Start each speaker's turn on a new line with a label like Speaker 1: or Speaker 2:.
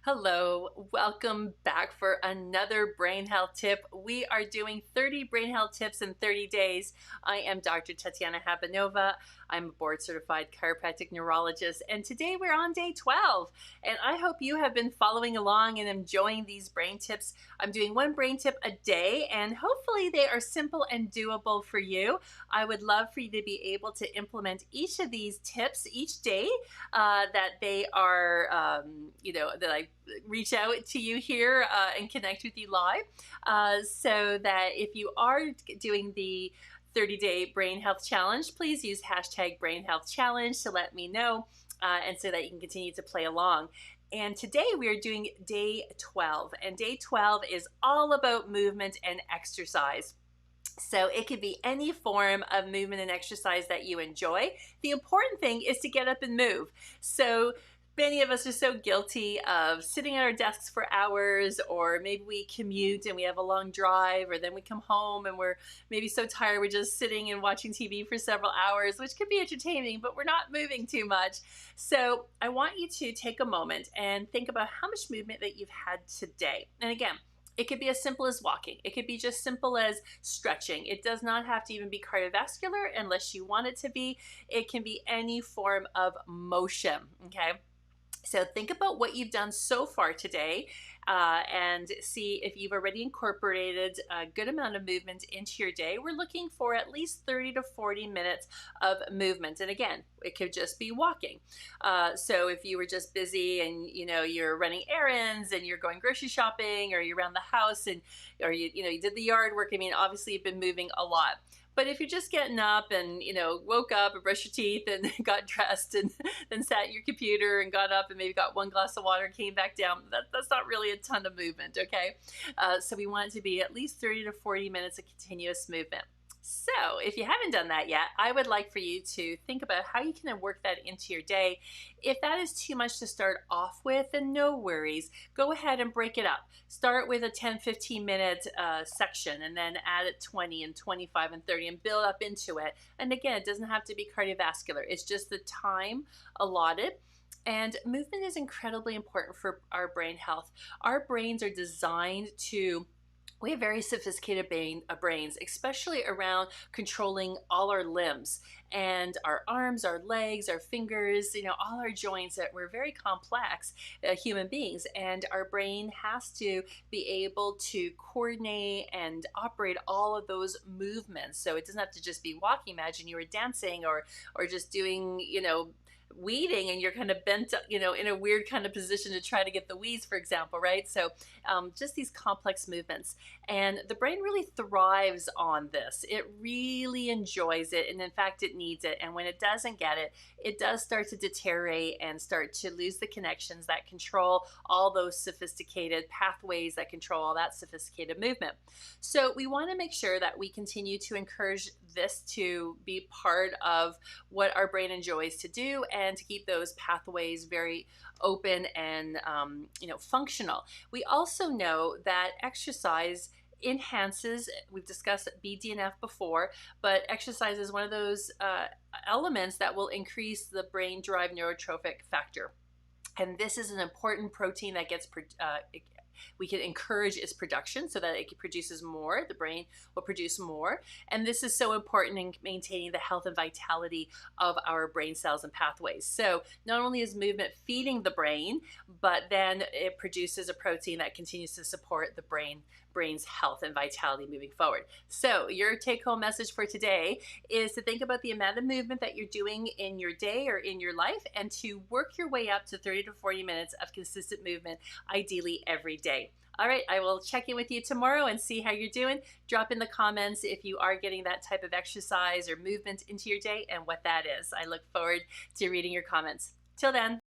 Speaker 1: Hello, welcome back for another brain health tip. We are doing 30 brain health tips in 30 days. I am Dr. Tatiana. I'm a board certified chiropractic neurologist, and today we're on day 12. And I hope you have been following along and enjoying these brain tips. I'm doing one brain tip a day, and hopefully they are simple and doable for you. I would love for you to be able to implement each of these tips each day, that they are, that I reach out to you here and connect with you live, so that if you are doing the 30-day brain health challenge, please use hashtag brain health challenge to let me know, and so that you can continue to play along. And today we are doing day 12, and day 12 is all about movement and exercise. So it could be any form of movement and exercise that you enjoy. The important thing is to get up and move. So many of us are so guilty of sitting at our desks for hours, or maybe we commute and we have a long drive, or then we come home and we're maybe so tired we're just sitting and watching TV for several hours, which could be entertaining, but we're not moving too much. So I want you to take a moment and think about how much movement that you've had today. And again, it could be as simple as walking. It could be just simple as stretching. It does not have to even be cardiovascular unless you want it to be. It can be any form of motion, okay? So think about what you've done so far today, and see if you've already incorporated a good amount of movement into your day. We're looking for at least 30 to 40 minutes of movement. And again, it could just be walking. So if you were just busy and you're running errands and you're going grocery shopping, or you're around the house, and or you did the yard work, I mean, obviously you've been moving a lot. But if you're just getting up and, woke up and brushed your teeth and got dressed and then sat at your computer and got up and maybe got one glass of water and came back down, that's not really a ton of movement, okay? So we want it to be at least 30 to 40 minutes of continuous movement. So if you haven't done that yet, I would like for you to think about how you can work that into your day. If that is too much to start off with, then no worries. Go ahead and break it up. Start with a 10-15 minute section, and then add it 20 and 25 and 30 and build up into it. And again, it doesn't have to be cardiovascular. It's just the time allotted. And movement is incredibly important for our brain health. Our brains are designed to we have very sophisticated brains, especially around controlling all our limbs and our arms, our legs, our fingers, all our joints. That we're very complex human beings, and our brain has to be able to coordinate and operate all of those movements. So it doesn't have to just be walking. Imagine you were dancing or just doing, weeding, and you're kind of bent, in a weird kind of position to try to get the weeds, for example, right? So just these complex movements. And the brain really thrives on this. It really enjoys it. And in fact, it needs it. And when it doesn't get it, it does start to deteriorate and start to lose the connections that control all those sophisticated pathways that control all that sophisticated movement. So we want to make sure that we continue to encourage this to be part of what our brain enjoys to do, and to keep those pathways very open and functional. We also know that exercise enhances, we've discussed BDNF before, but exercise is one of those elements that will increase the brain-derived neurotrophic factor. And this is an important protein that gets we can encourage its production so that it produces more. The brain will produce more. And this is so important in maintaining the health and vitality of our brain cells and pathways. So not only is movement feeding the brain, but then it produces a protein that continues to support the brain's health and vitality moving forward. So your take-home message for today is to think about the amount of movement that you're doing in your day or in your life, and to work your way up to 30 to 40 minutes of consistent movement, ideally every day. All right, I will check in with you tomorrow and see how you're doing. Drop in the comments if you are getting that type of exercise or movement into your day and what that is. I look forward to reading your comments. Till then.